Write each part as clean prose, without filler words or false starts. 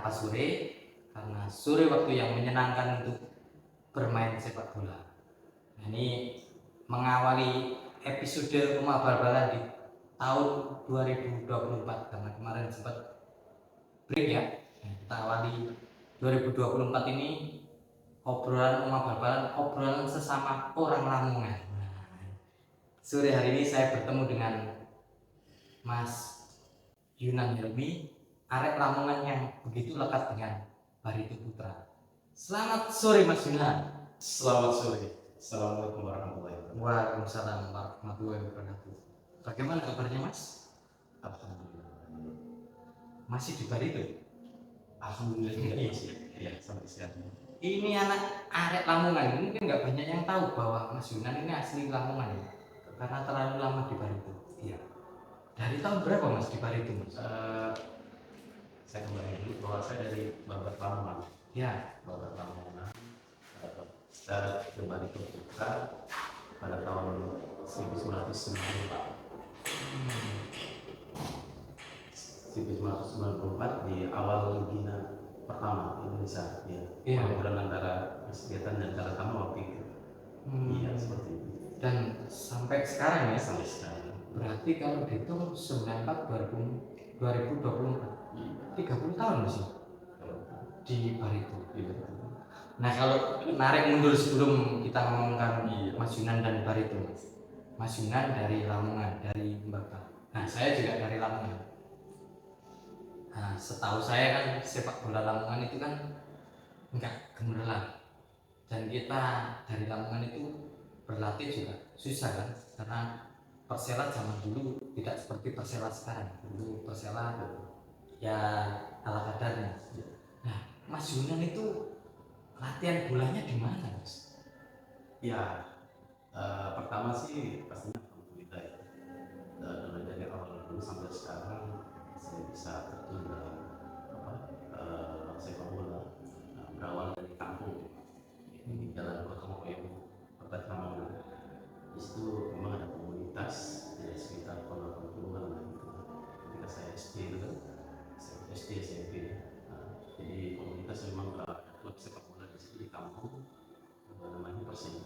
Kenapa sore? Karena sore waktu yang menyenangkan untuk bermain sepak bola. Nah, ini mengawali episode Rumah Bal-Balan di tahun 2024 karena kemarin sempat break ya. Nah, kita awali 2024 ini obrolan Rumah Bal-Balan, obrolan sesama orang Lamongan. Nah, sore hari ini saya bertemu dengan Mas Yunan Helmi, arek Lamongan yang begitu lekat dengan Barito Putra. Selamat sore Mas Yunan. Selamat sore. Assalamualaikum warahmatullahi wabarakatuh. Waalaikumsalam warahmatullahi wabarakatuh. Bagaimana kabarnya Mas? Alhamdulillah. Masih di Barito? Alhamdulillah tidak masih. Ya, sampai sekarang. Ini anak arek Lamongan, ini mungkin nggak banyak yang tahu bahwa Mas Yunan ini asli Lamongan ya, karena terlalu lama di Barito. Iya. Dari tahun berapa Mas di Barito Mas? Saya kembali dulu bahwa saya dari Babat Lamongan. Ya. Babat Lamongan. Saya kembali ke Putra pada tahun 1994. 1994 di awal Ligina pertama Indonesia. Ya. Pertempuran antara Persebaya dan Kalatama waktu itu. Iya, seperti itu. Dan sampai sekarang ya? Sampai sekarang. Berarti kalau dihitung 94 2024 30 tahun masih di Barito. Nah kalau narik mundur sebelum kita ngomongkan Mas Yunan dan Barito, Mas Yunan dari Lamongan, dari Mbaka. Nah saya juga dari Lamongan. Nah setahu saya kan sepak bola Lamongan itu kan enggak gemerlap, dan kita dari Lamongan itu berlatih juga susah kan, karena Persela zaman dulu tidak seperti Persela sekarang. Dulu Persela ya ala kadarnya. Nah, Mas Yunan itu latihan bolanya di mana, Mas? Ya, pertama sih pastinya alhamdulillah ya. Dari awal dulu sampai sekarang saya bisa terjun dalam sepak bola. Berawal dari kampung di Jalan Gotong Royong, Babat Lamongan. Di situ memang ada komunitas ya, sekitar 80-an lah gitu. Ketika saya SD itu kan, saya SD SMP ya. Jadi komunitas memang ada klub sepak bola di situ di kampung, namanya Persib,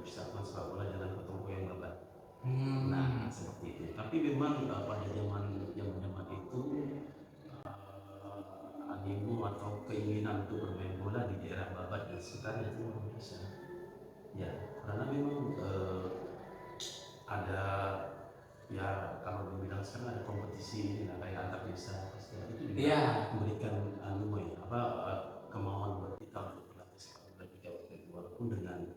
Persatuan Sepak Bola Jalan Gotong Royong Babat. Nah seperti itu. Tapi memang pada zaman itu animo atau keinginan untuk bermain bola di daerah Babat dan sekitarnya itu luar biasa. Ya, karena memang ada ya kalau dibilang sekarang ada kompetisi ini kayak antar desa itu juga memberikan kemauan buat kita untuk berlatih sepak bola juga waktu itu, walaupun dengan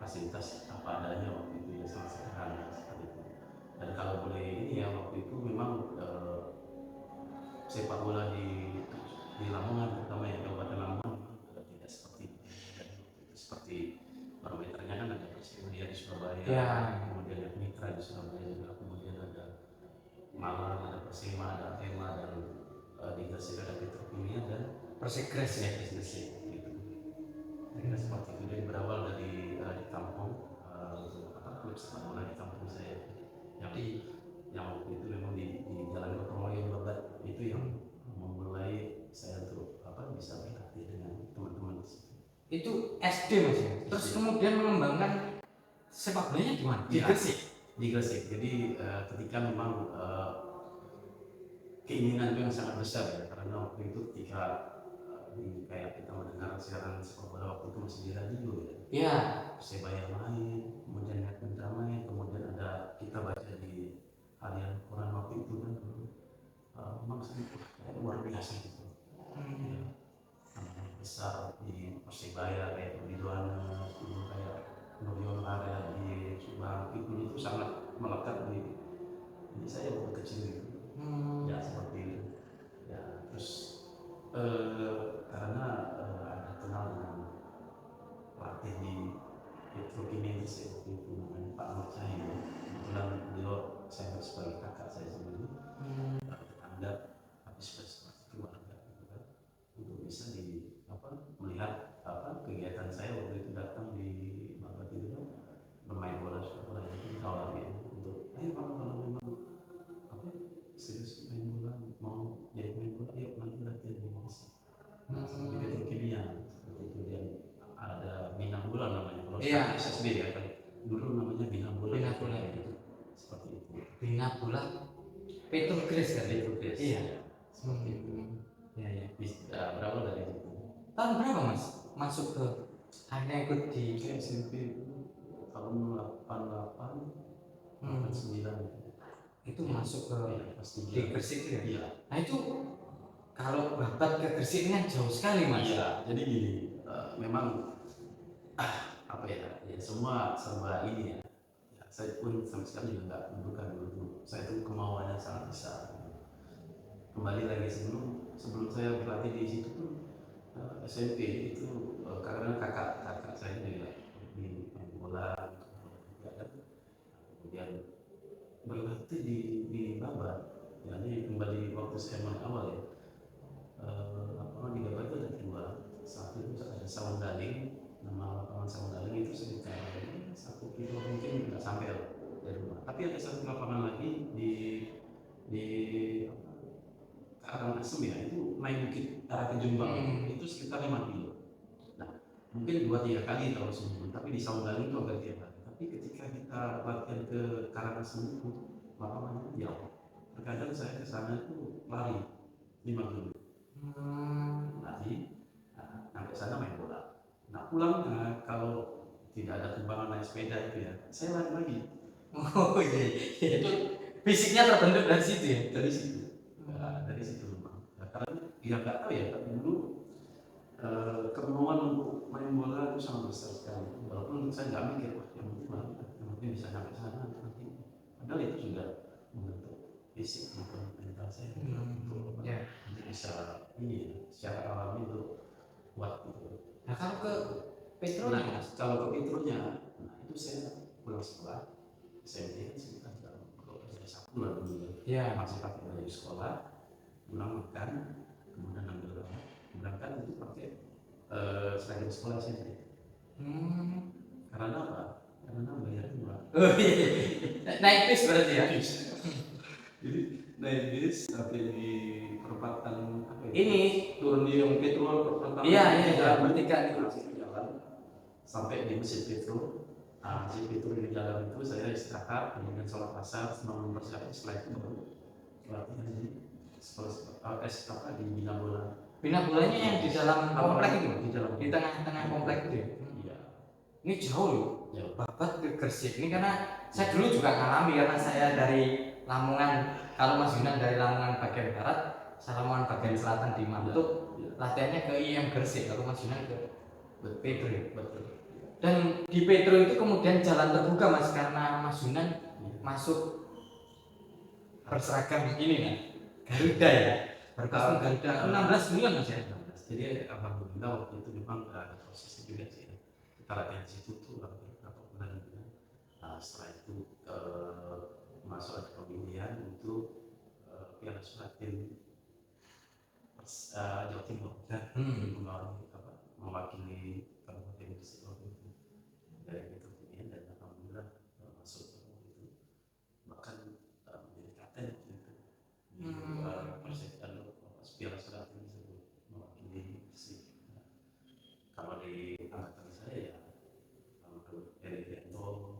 fasilitas apa adanya waktu itu ya sangat sederhana seperti itu. Dan kalau boleh ini ya waktu itu memang sepak bola di Lamongan terutama yang Kabupaten Lamongan tidak seperti parameternya kan ada Persebaya di Surabaya, kemudian ada Mitra di Surabaya juga, kemudian ada Malang, ada Persema, ada Arema, dan di Gresik ada Petrokimia dan Persigres ya. gitu. Kira seperti itu. Jadi berawal dari di kampung, klub sepak bola di kampung saya yang waktu itu memang di Jalan Gotong Royong Babat itu yang memulai saya untuk bisa berlatih dengan teman-teman di situ. Itu SD Mas ya. Terus kemudian mengembangkan sepak bolanya di mana? Di Gresik. Di Gresik. Jadi ketika memang keinginan itu yang sangat besar ya, karena waktu itu ketika kayak kita mendengar siaran sepak bola waktu itu masih di radio ya. Iya. Persebaya main, kemudian Mitra main, kemudian ada kita baca di harian koran waktu itu kan, memang sangat luar biasa gitu. Ya, nama besar di Persebaya kayak Widoana, kayak Nuryon Area di Subang itu sangat melekat di saya waktu kecil gitu. Ya seperti itu. Ya terus karena ada kenal dengan pelatih di Petrokimia waktu itu namanya Pak Ahmad Cahyo. Kebetulan beliau saya sebagai kakak saya sendiri, tetangga, tapi seperti keluarga gitu kan, untuk bisa melihat kegiatan saya waktu itu datang di Babat itu kan, bermain bola sepak bola itu ditawarin untuk ayo kalau memang serius main bola mau Iya. sekarang SSB ya kan. Dulu namanya Bina Bola. Bina Bola. Gitu. Seperti itu. Bina Bola Petroglyphs kan? Petroglyphs. Iya. Seperti itu. Iya, iya. Berawal dari itu. Tahun berapa Mas masuk ke akhirnya ikut di Ke SMP itu tahun 88, 89. itu masuk ke Iya, pasti di Gresik itu ya? Iya. Nah itu kalau Babat ke Gresik ini kan jauh sekali Mas. Iya, jadi gini, memang apa ya, ya semua serba ini ya. Ya, saya pun sama sekali juga nggak menduga dulu. Saya itu kemauannya sangat besar. Kembali lagi sebelum saya berlatih di situ tuh SMP itu karena kakak saya juga di main bola juga kan. Kemudian berlatih di Babat. Jadi kembali waktu saya main awal ya. Lapangan di Babat itu ada dua. Satu itu ada Sawanggaling, nama lapangan Sawanggaling itu sekitar 1 kilo mungkin nggak sampai lah dari rumah. Tapi ada satu lapangan lagi di Karangasem ya, itu naik bukit arah ke Jombang itu sekitar 5 kilo. Nah mungkin 2-3 kali kalau seminggu, tapi di Sawanggaling itu agak tiap hari. Tapi ketika kita latihan ke Karangasem itu lapangannya jauh. Terkadang saya ke sana itu lari 5 kilo. Lari, sampai sana main bola. Nah pulangnya kalau tidak ada tumpangan naik sepeda itu ya, saya lari lagi. Oh iya, itu fisiknya terbentuk dari situ ya? Dari situ. Dari situ memang. Nah, karena ya nggak tahu ya, tapi dulu kemauan untuk main bola itu sangat besar sekali. Walaupun saya nggak mikir, wah yang penting lari, yang penting bisa sampai sana nanti. Padahal itu sudah membentuk fisik maupun mental saya untuk nanti bisa ini secara alami itu kuat gitu. Nah kalau ke Petro Nah, kalau ke Petronya, nah itu saya pulang sekolah, SMP kan sekitar kalau saya 1 bulan dulu, masih pakai baju sekolah, pulang makan, kemudian ambil berangkat itu pakai seragam sekolah SMP. Karena apa? Karena bayarnya murah. Oh iya, naik bis berarti ya? Jadi naik bis sampai di perempatan apa ya? Ini turun di yang petrol perempatan. Iya, bertiga langsung jalan sampai di mesin petrol. Nah, mesin petrol di jalan itu saya istirahat, kemudian sholat asar, mempersiapkan setelah itu baru latihan di sekolah di Bina Bola. Bina Bolanya yang di dalam komplek itu, di tengah-tengah komplek itu ya? Iya. Ini jauh loh, Jauh. Babat ke Gresik ini karena saya dulu juga ngalami karena saya dari Lamongan. Kalau Mas Yunan dari Lamongan bagian barat, saya Lamongan bagian selatan di Mantuk. Latihannya ke IM Gresik, kalau Mas Yunan ke Petro. Betul. Dan di Petro itu kemudian jalan terbuka Mas, karena Mas Yunan masuk berseragam ini kan, Garuda ya, berkostum Garuda 16 bulan Mas ya. Jadi alhamdulillah waktu itu memang ada prosesnya juga sih. Kita latihan di situ tuh berapa bulan gitu. Setelah itu masuk ada pemilihan untuk Piala Suratin Jawa Timur dan mewakili Kabupaten Gresik waktu itu. Dari itu pemilihan dan alhamdulillah masuk waktu itu. Bahkan menjadi kapten waktu itu di persiapan Piala Suratin tersebut mewakili Gresik. Kalau di angkatan saya ya Erianto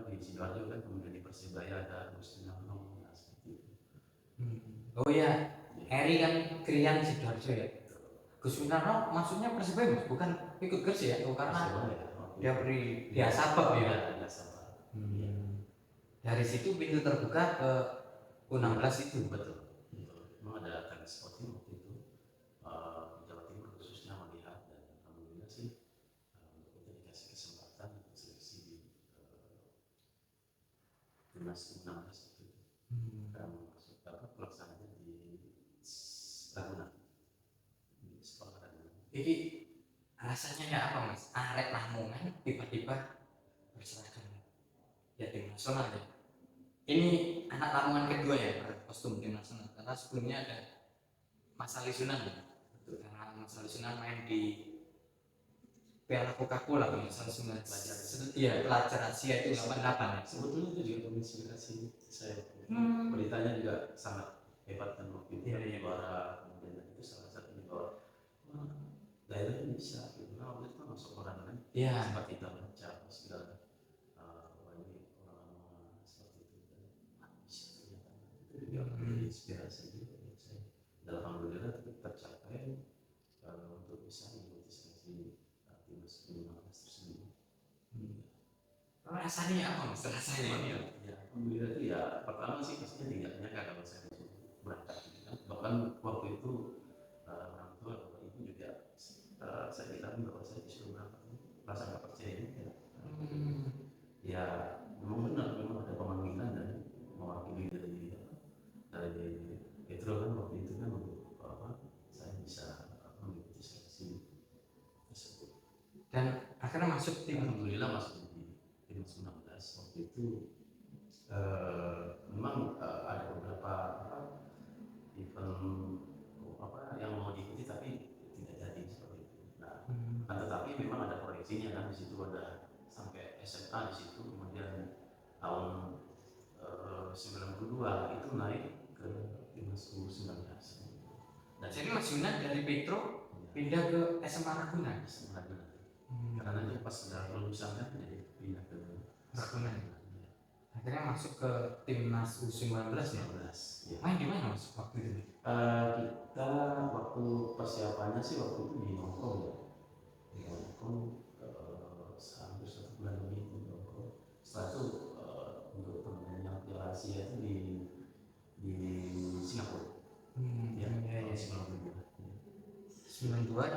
di Sidoarjo kan, kemudian di Persibaya ada Agustin Nano, seperti itu. Oh iya, Eri kan Krian Sidoarjo ya. Gus Winarno maksudnya Persibaya Mas, bukan ikut Gresik ya? Karena dia beri dia sabab ya. Dari situ pintu terbuka ke U16 itu. Betul. Memang ada teknik scouting waktu itu Jawa Timur khususnya melihat, dan alhamdulillah sih untuk kita dikasih kesempatan untuk seleksi di timnas U16 itu. Karena maksud pelaksananya di Ragunan, di sekolah Ragunan. Jadi rasanya ya apa Mas? Arek Lamongan tiba-tiba berseragam ya tim nasional ya. Ini anak Lamongan kedua ya berkostum tim nasional, karena sebelumnya ada Mas Ali Sunan ya. Karena Mas Ali Sunan main di Piala Coca-Cola kalau misalnya pelajar. Iya, pelajar Asia itu 88 ya. Sebetulnya itu juga menginspirasi saya. Beritanya juga sangat hebat dan waktu itu juara, kemudian itu salah satunya bahwa daerah ini bisa gitu. Nah, waktu itu masuk orang kan Iya. sempat kita baca segala banyak orang-orang seperti itu dan bisa ternyata itu juga menjadi inspirasi juga buat saya. Dan alhamdulillah tercapai untuk bisa mengikuti seleksi timnas U15 tersebut. Rasanya apa mas? Rasanya ini. Ya, alhamdulillah itu ya pertama sih pastinya tidak nyangka kalau saya bisa berangkat gitu kan. Bahkan waktu itu orang tua bapak ibu juga saya bilang bahwa saya disuruh berangkat, rasa nggak percaya juga. Ya memang benar, memang ada pemanggilan dan mewakili dari Petro kan waktu itu kan untuk saya bisa mengikuti seleksi tersebut. Dan akhirnya masuk tim. Alhamdulillah masuk di timnas 16 waktu itu. Memang ada beberapa event yang mau diikuti tapi tidak jadi seperti itu. Nah, kan tetapi memang ada proyeksinya kan, di situ ada sampai SMA di situ, kemudian tahun 92 itu naik ke timnas U19. Dan jadi Mas Yunan dari Petro pindah ke SMA Ragunan. Karena itu pas sudah lulusan kan jadi pindah ke Ragunan. Akhirnya masuk ke timnas U19 ya. Ya. Main di mana mas waktu itu? Kita waktu persiapannya sih waktu itu di Hongkong ya. Di Hongkong hampir 1 bulan lebih di Hongkong. Setelah itu untuk turnamen yang Piala Asia itu di Singapura. Ya, tahun 92.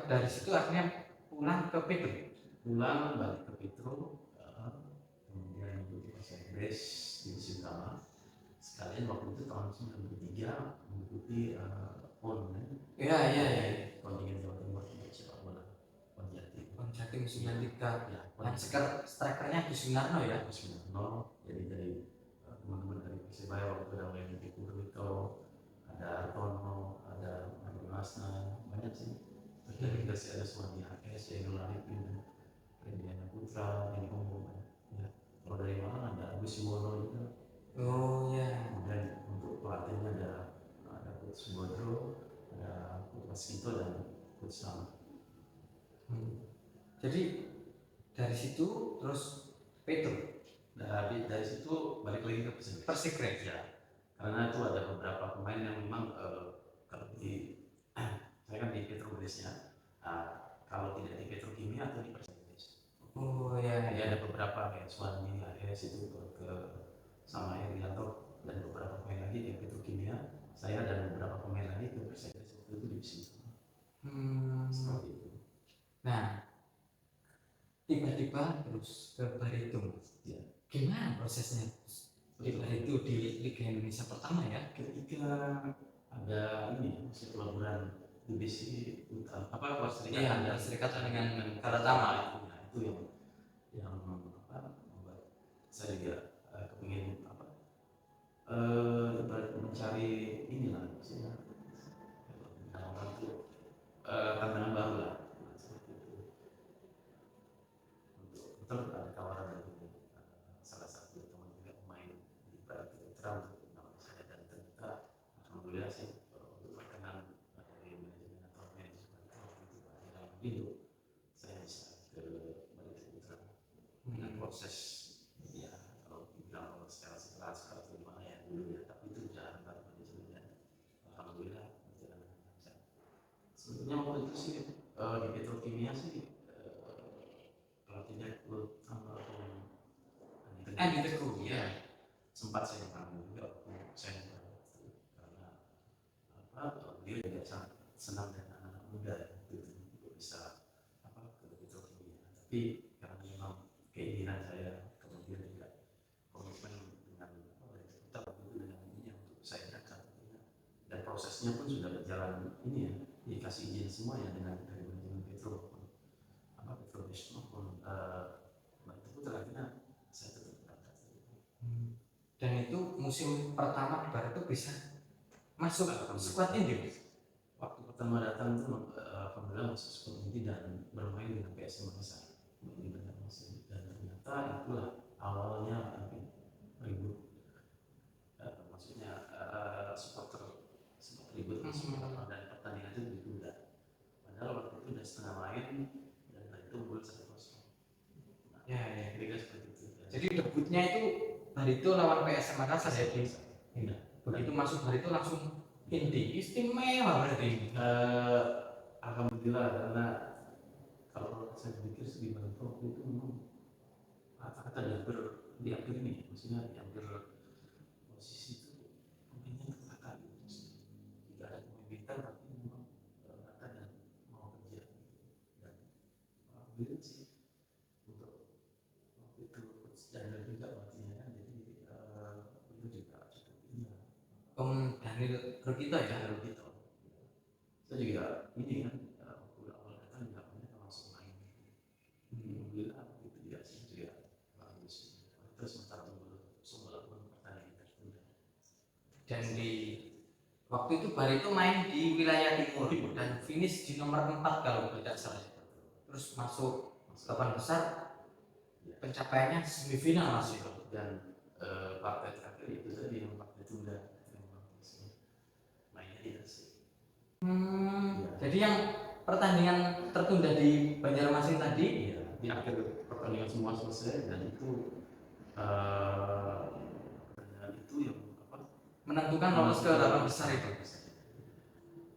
Dari situ akhirnya pulang ke Petro. Pulang balik ke Petro, kemudian mengikuti bahasa Inggris di Utama. Sekalian waktu itu tahun 93 mengikuti PON kan? Iya. Kontingen Jawa Timur untuk sepak bola PON Jatim. PON Jatim 93. Ya, Yang strikernya Gus Sunarno ya. Gus Sunarno. Jadi dari teman-teman dari Persebaya waktu itu ada Wendy Purwito, ada Artono, ada Manu Masna, banyak sih. Terus dari Gresik ada Suwandi HS, Zainul Arifin, Rendiana Putra, Denny Ombo. Ya. Kalau dari Malang ada Agus Yuwono juga. Oh ya. Kemudian untuk pelatihnya ada Coach Bodro, ada Coach Waskito dan Coach Sam. Jadi dari situ terus Petro. Dari situ balik lagi ke Persikret ya. Karena itu ada beberapa pemain yang memang kalau di saya kan di Petrobras-nya, kalau tidak di Petrokimia atau di Persikret. Oh ya. Jadi ada beberapa kayak Suwandi, AS itu ke sama Herianto dan beberapa pemain lagi di Petrokimia. Saya dan beberapa pemain lagi ke Persikret waktu itu di situ. Seperti itu. Nah, tiba-tiba terus ke Barito. Ya. Gimana prosesnya? Itu di Liga Indonesia pertama ya? Ketika ada ini masih pelaburan divisi utama Serikatan dengan Karatama itu yang membuat saya juga kepingin mencari inilah maksudnya orang itu tantangan baru lah seperti itu. Untuk betul ada tawaran dari salah satu teman juga pemain di Barito Putra untuk nama saya, dan ternyata alhamdulillah sih untuk perkenan dari manajemen atau manajemen itu Pak Irang Bindo, saya bisa ke Barito Putra dengan proses ya kalau dibilang secara gimana ya dulu ya, tapi itu jalan antar manajemen dan alhamdulillah berjalan lancar. Sebetulnya waktu itu sih di Petrokimia sih pelatihnya Andi Teguh ya sempat saya panggil juga waktu saya karena dia juga sangat senang dengan anak muda gitu untuk bisa ke Petrokimia, tapi karena memang keinginan saya kemudian juga komitmen dengan tetap dengan ini untuk saya berangkat, dan prosesnya pun sudah berjalan ini ya, dikasih izin semua ya dengan dari manajemen Petro Petrobras maupun itu Putra, akhirnya saya tetap berangkat. Dan itu musim pertama di Barito bisa masuk skuad inti. Waktu pertama datang itu alhamdulillah masuk skuad inti dan bermain dengan PSM Makassar di Banjarmasin, dan ternyata itulah awalnya ribut, maksudnya supporter sempat ribut dan pertandingan itu ditunda, padahal waktu itu udah setengah main dan itu gol 1-0. debutnya itu Barito lawan PSM Makassar ya di. Iya. Begitu masuk Barito langsung inti istimewa berarti ini. Alhamdulillah, karena kalau saya pikir di Barito waktu itu memang rata-rata di hampir ini, maksudnya di hampir posisi itu pemainnya itu rata, tidak ada pemain bintang tapi memang rata dan mau kerja. Dan alhamdulillah sih untuk waktu itu coach Daniel juga pelatihnya kan, jadi itu juga cukup ini lah. Daniel Rukito ya. Daniel gitu. Saya juga ini kan waktu awal datang juga banyak langsung main. Alhamdulillah itu juga sih juga bagus. Terus sementara tunggu semua pertandingan tertunda. Dan di waktu itu Barito main di wilayah timur dan finish di nomor 4 kalau tidak salah. Terus masuk 8 besar, pencapaiannya semifinal Mas. Dan partai terakhir itu tadi yang partai tunda yang mainnya tidak sih. Jadi yang pertandingan tertunda di Banjarmasin tadi, Iya, di akhir pertandingan semua selesai dan itu yang apa? menentukan lolos ke 8 besar itu.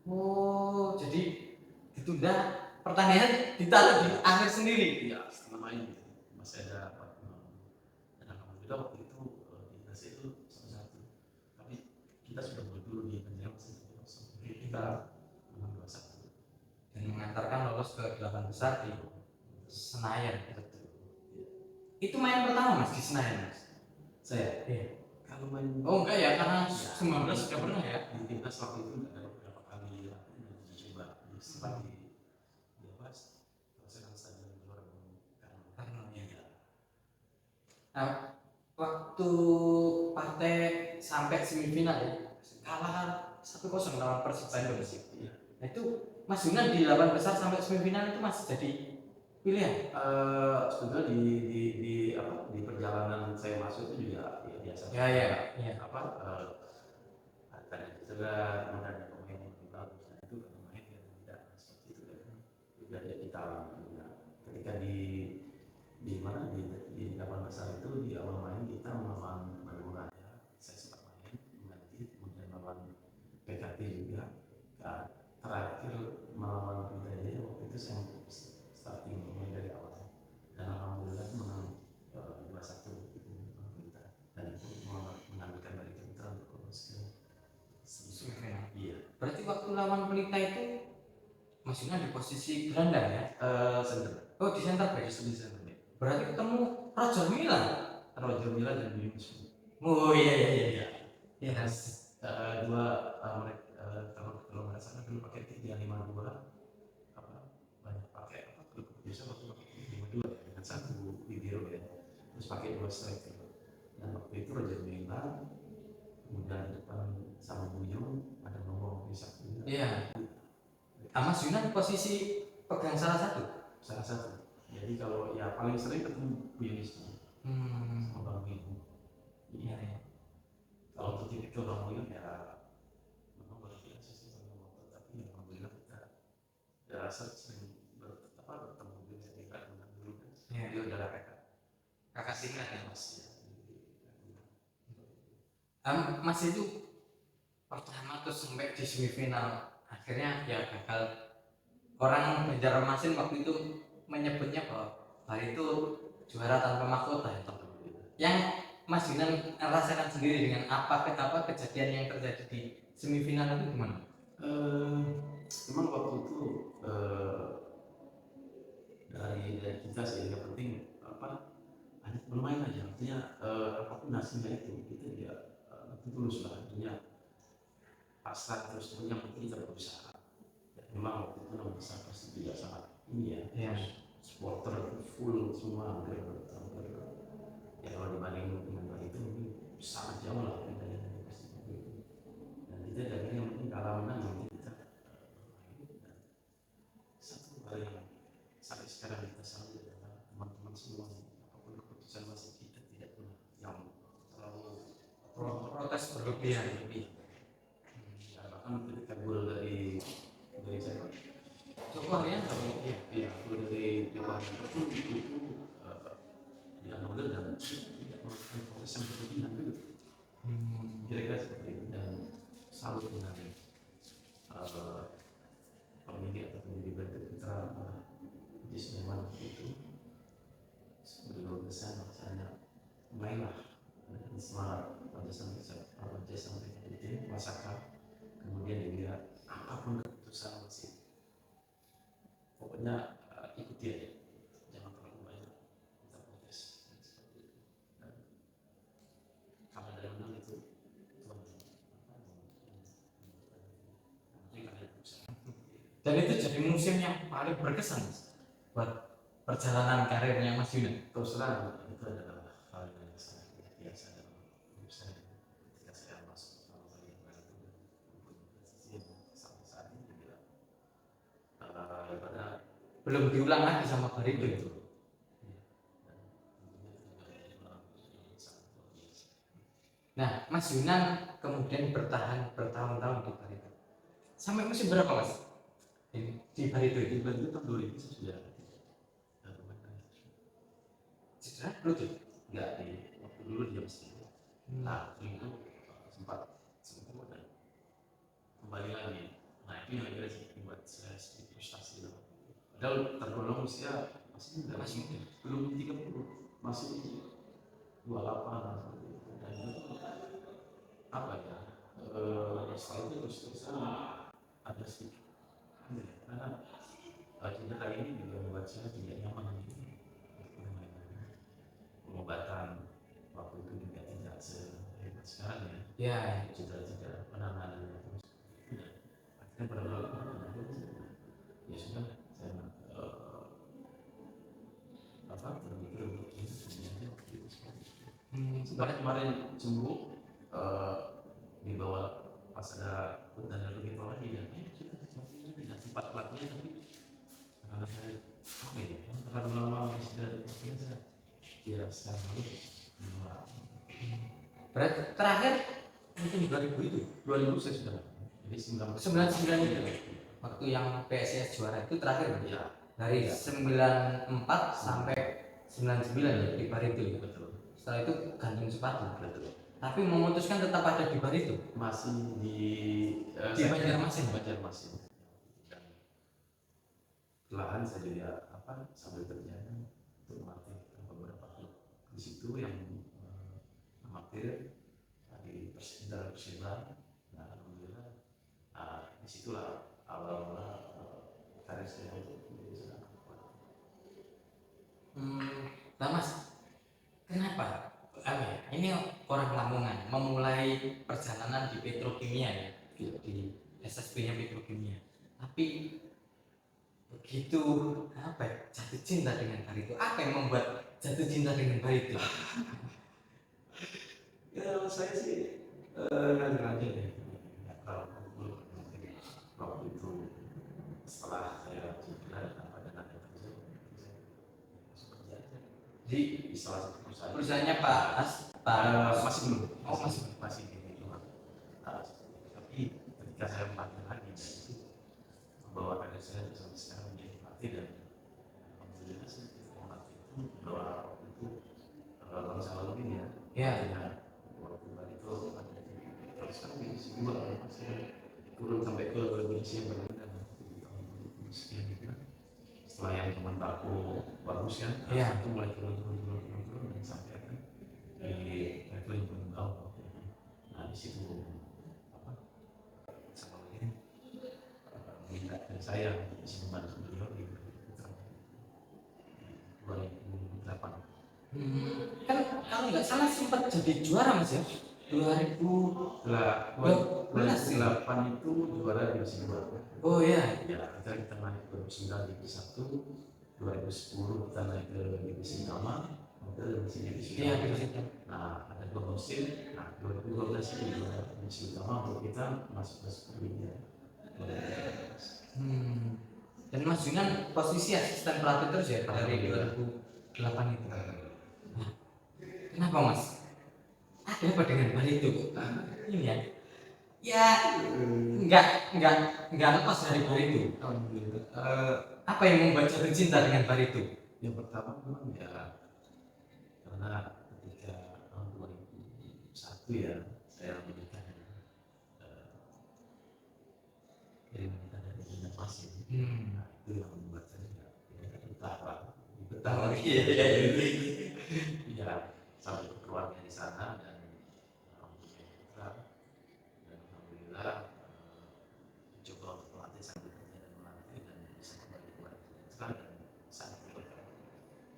Oh, jadi ditunda pertandingan ditaruh di akhir sendiri. Iya, setengah main gitu. Masih ada apa? Dan alhamdulillah waktu itu di Indonesia itu 1-1. Tapi kita sudah mulai dulu di Banjarmasin 1-0. Jadi kita menang 2-1 Dan mengantarkan lolos ke 8 besar di Senayan. Itu main pertama Mas di Senayan Mas? Saya? Iya. Kalau main Oh enggak ya, karena 19 sudah pernah ya? di timnas waktu itu ada beberapa kali dicoba sempat di apa? Perasaan stadion luar karena ya. Nah, waktu partai sampai semifinal ya, kalah 1-0 lawan Persib Bandung. Iya. Nah, itu Mas Yunan di 8 besar sampai semifinal itu masih jadi pilihan? Sebetulnya di apa di perjalanan saya masuk itu juga ya biasa. Ya. Apa ada cedera, kemudian ada pemain yang lebih bagus. Nah itu pemain yang tidak seperti itu kan. Juga ya kita ketika di mana di 8 besar itu di awal main kita melawan Madura ya. Saya sempat main mengganti, kemudian melawan PKT juga. Terakhir melawan Pelita waktu itu saya starting mulai dari awal dan alhamdulillah menang 2-1 dan itu mengambilkan dari kita untuk lolos ke Semifinal. Iya. Berarti waktu lawan Pelita itu Mas Yunan di posisi gelandang ya? Center. Oh di center back. Di center. Berarti ketemu Roger Milla Dan Yunus. Oh iya. Yes. Dua mereka kalau nggak salah dulu pakai 3-5-2 apa banyak pakai apa biasa waktu pakai 5-2 ya, dengan satu libero ya terus pakai 2 striker dan waktu itu Roger Milla kemudian di depan sama Buyung ada nomor bisa Iya. Mas Yunan posisi pegang salah satu. jadi kalau ya paling sering ketemu Buyung sama Bang Buyung. Iya. Kalau untuk tipikal Bang Buyung ya memang luar biasa sih tapi alhamdulillah kita rasa sering bertemu dengan tingkat dulu kan. Iya. Dia adalah Kakak tingkat ya. Mas Mas itu pertama terus sampai di semifinal akhirnya ya gagal. Orang Banjarmasin waktu itu menyebutnya bahwa itu juara tanpa mahkota ya. Yang Mas Yunan rasakan sendiri dengan apa kejadian yang terjadi di semifinal itu gimana? Memang waktu itu dari kita sih yang penting hanya bermain aja artinya apapun hasilnya itu kita tidak tulus lah artinya pasrah terus yang penting kita berusaha ya, memang waktu itu nomor besar pasti tidak sangat ini ya supporter full semua hampir ya kalau dibanding dengan itu mungkin sangat jauh lah dari pasti itu dan kita dari yang penting kalah menang nanti kita dan satu hal yang sampai sekarang kita selalu adalah teman-teman semua apapun keputusan wasit kita tidak pernah yang terlalu protes berlebihan. bahkan ketika gol dari siapa? Joko Haryanto. Iya, gol dari Joko Haryanto itu dianulir dan tidak proses yang berlebihan itu kira-kira seperti itu. Dan salut dengan pemilik atau pendiri Bariton Putra di Sleman itu sebelum besar misalnya mainlah di Semarang pada sampai itu masakan, kemudian dilihat apapun keputusan masih pokoknya ikuti aja, jangan terlalu banyak kita protes seperti itu. Dan kalau ada yang menang itu Tuhan Dan itu jadi museum yang paling berkesan Mas, buat perjalanan karirnya Mas Yunan. terus terang itu adalah hal yang sangat biasa dalam hidup saya ketika saya masuk sama bagian baru sampai saat ini juga daripada Belum diulang lagi sama Barito itu. itu. Dan tentunya juga yang sangat luar biasa. Nah, Mas Yunan kemudian bertahan bertahun-tahun di Barito. Sampai musim berapa Mas? Di Barito itu? Di Bali tahun 2000 saya sudah Cedera lutut. nggak di waktu dulu dia masih nah waktu itu sempat dan kembali lagi. Nah itu yang kira sih buat saya sedikit frustasi loh. Padahal tergolong usia masih muda, Masih muda. belum 30, masih 28 dan itu apa ya setelah itu terus ada sedikit karena cedera ini juga membuat saya tidak nyaman pengobatan waktu itu juga tidak sehebat sekarang ya. Ya, Cedera-cedera penanganannya terus akhirnya pada waktu ya sudah saya berpikir untuk ini sebenarnya waktu itu sebenarnya kemarin sembuh dibawa pas ada dan lebih bawah lagi dan kita tidak sempat pelatnya tapi saya apa ya terlalu lama sudah biasa ya sekarang lalu berarti terakhir mungkin 2000 itu. 2000 saya sudah jadi 99 itu. Waktu yang PSIS juara itu terakhir ya dari 94 sampai 99 ya di Barito ya. betul Setelah itu gantung sepatu. betul Tapi memutuskan tetap ada di Barito. masih di Banjarmasin. Banjarmasin dan perlahan saya juga sambil berjalan untuk melatih beberapa klub di situ yang amatir di Persibara. Nah alhamdulillah disitulah awal karir saya untuk menjadi seorang pelatih. Nah Mas, kenapa? Ini orang Lamongan memulai perjalanan di petrokimia ya, di SSB-nya petrokimia. Tapi begitu jatuh cinta dengan Barito. Apa yang membuat jatuh cinta dengan Barito? Ya saya sih ngalir aja deh. Waktu itu setelah saya cedera dan ada kerja seperti aja di salah satu perusahaan. Perusahaannya Pak Masih belum. Oh, masih di rumah. Tapi ketika saya melatih lagi itu membawa karir saya sampai sekarang menjadi pelatih dan alhamdulillah saya melatih itu bahwa waktu itu kalau salah lebih ya. Ya. Waktu itu ada terus sekarang di sebuah saya turun sampai ke Indonesia yang berbeda di tahun 2000 sekian gitu. Setelah yang teman baku bagus kan, itu mulai turun dan sampai kan di level yang paling bawah. Nah di situ sama ini minta dari saya bisa membantu beliau di 2008. Kan kalau nggak salah sempat jadi juara Mas ya 2008 itu juara di musim 2. Oh ya. Ya kita naik ke 2009 divisi 1, 2010 kita naik ke divisi utama, kemudian divisi Iya, utama. divisi utama. Nah ada 2 musim, nah 2012 ini juara divisi utama untuk kita masuk ke Super Liga. Dan Mas Yunan posisi asisten pelatih terus ya dari 2008 itu. Nah, kenapa Mas? Ada apa dengan Barito? Ini ya nggak lepas dari Barito. Apa yang membuat jatuh cinta dengan Barito? Yang pertama memang ya karena ketika itu ya saya menikah dengan kita dari Bina Pasir. Nah, itu yang membuat saya ya, betah lah, betah lagi ya sampai keluarga di sana dan mempunyai putra dan alhamdulillah coba untuk melatih sambil kerja dan melatih dan bisa kembali keluar putra dan sangat berkah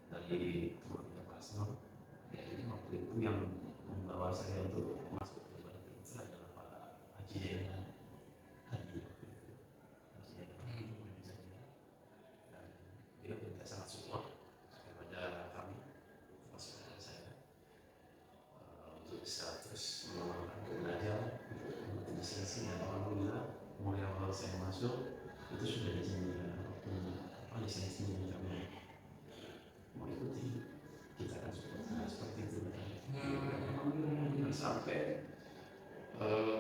dari keluarga Pasno. Jadi waktu itu yang membawa saya untuk masuk ke keluarga putra adalah Pak Haji dan Haji dan dia juga sangat support kepada kami maksudnya saya untuk bisa terus mengembangkan belajar untuk lisensi dan alhamdulillah mulai awal saya masuk itu sudah dijanjikan lisensinya kami mau ikuti kita akan support seperti itu dan sampai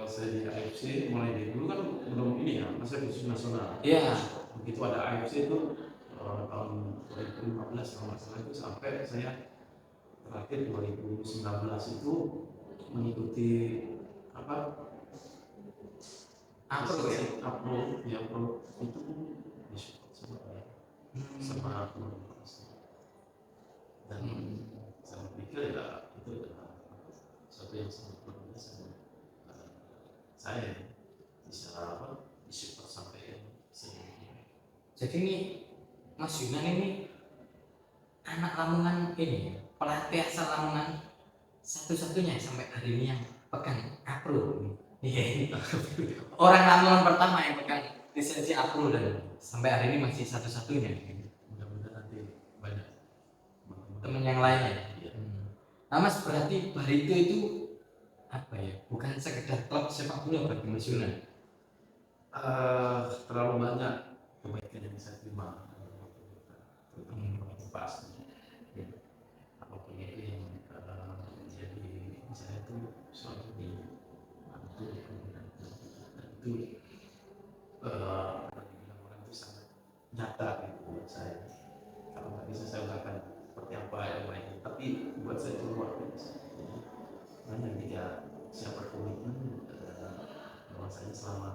saya di AFC mulai dari dulu kan belum ini ya masa khusus nasional. Iya. Begitu ada AFC itu tahun 2015 kalau nggak salah itu sampai saya terakhir 2019 itu mengikuti apa Apro ya? Apro ya Apro itu disupport sama teman-teman dan saya pikir ya itu adalah sesuatu yang sangat luar biasa saya bisa disupport sampai sini. Jadi ini Mas Yunan ini anak Lamongan ini, pelatih asal Lamongan satu-satunya sampai hari ini yang pegang Apro. Iya. Orang Lamongan pertama yang pegang lisensi Apro dan sampai hari ini masih satu-satunya. Mudah-mudahan nanti banyak Teman yang lainnya. Iya. Nah Mas, berarti Barito itu apa ya? Bukan sekedar klub sepak bola bagi Mas Yunan. Terlalu banyak kebaikan yang saya terima terutama pas apapun itu yang menjadi saya itu selalu dibantu dan itu bagi orang itu sangat nyata gitu buat saya. Kalau nggak bisa saya ungkapkan seperti apa yang lain, tapi buat saya itu luar biasa. Makanya ketika saya berkomitmen bahwasanya selama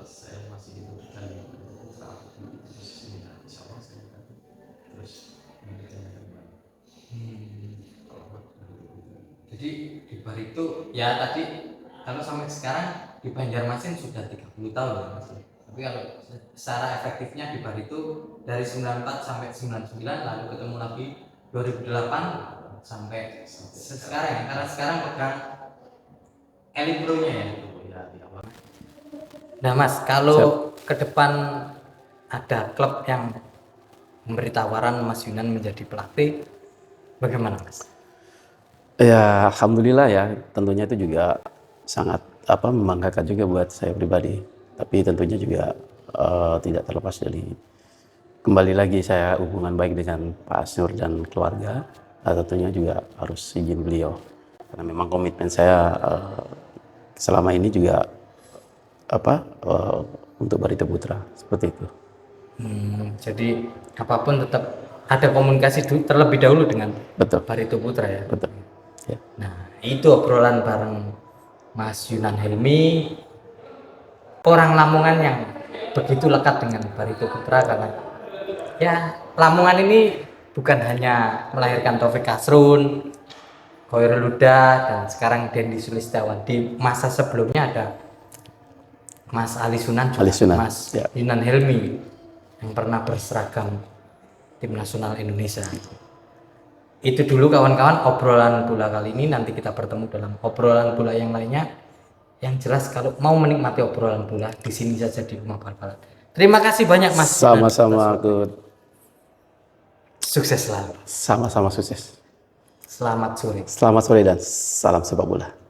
saya masih diberikan usaha untuk posisi ini, insya Allah saya akan terus memberikan yang terbaik. Jadi di Barito ya tadi kalau sampai sekarang di Banjarmasin sudah 30 tahun ya Mas. Tapi kalau secara efektifnya di Barito dari 94 sampai 99 lalu ketemu lagi 2008 sampai sekarang ya, karena sekarang pegang Elite Pro-nya ya. Nah Mas, kalau ke depan ada klub yang memberi tawaran Mas Yunan menjadi pelatih, bagaimana Mas? Ya, alhamdulillah ya. Tentunya itu juga sangat membanggakan juga buat saya pribadi. Tapi tentunya juga tidak terlepas dari kembali lagi saya hubungan baik dengan Pak Asnur dan keluarga. Tentunya juga harus izin beliau. Karena memang komitmen saya selama ini juga untuk Barito Putra seperti itu. Jadi apapun tetap ada komunikasi terlebih dahulu dengan Betul. Barito Putra ya. Betul. Ya. Nah itu obrolan bareng Mas Yunan Helmi, orang Lamongan yang begitu lekat dengan Barito Putra karena ya Lamongan ini bukan hanya melahirkan Taufik Kasrun, Khairul Huda dan sekarang Dendi Sulistiawan. Di masa sebelumnya ada Mas Ali Sunan juga, Mas ya. Yunan Helmi yang pernah berseragam tim nasional Indonesia. Itu dulu kawan-kawan obrolan bola kali ini. Nanti kita bertemu dalam obrolan bola yang lainnya. Yang jelas kalau mau menikmati obrolan bola di sini saja di Rumah Bal-Balan. Terima kasih banyak Mas. Sama-sama good. Sukses selalu. Sama-sama sukses. Selamat sore. Selamat sore dan salam sepak bola.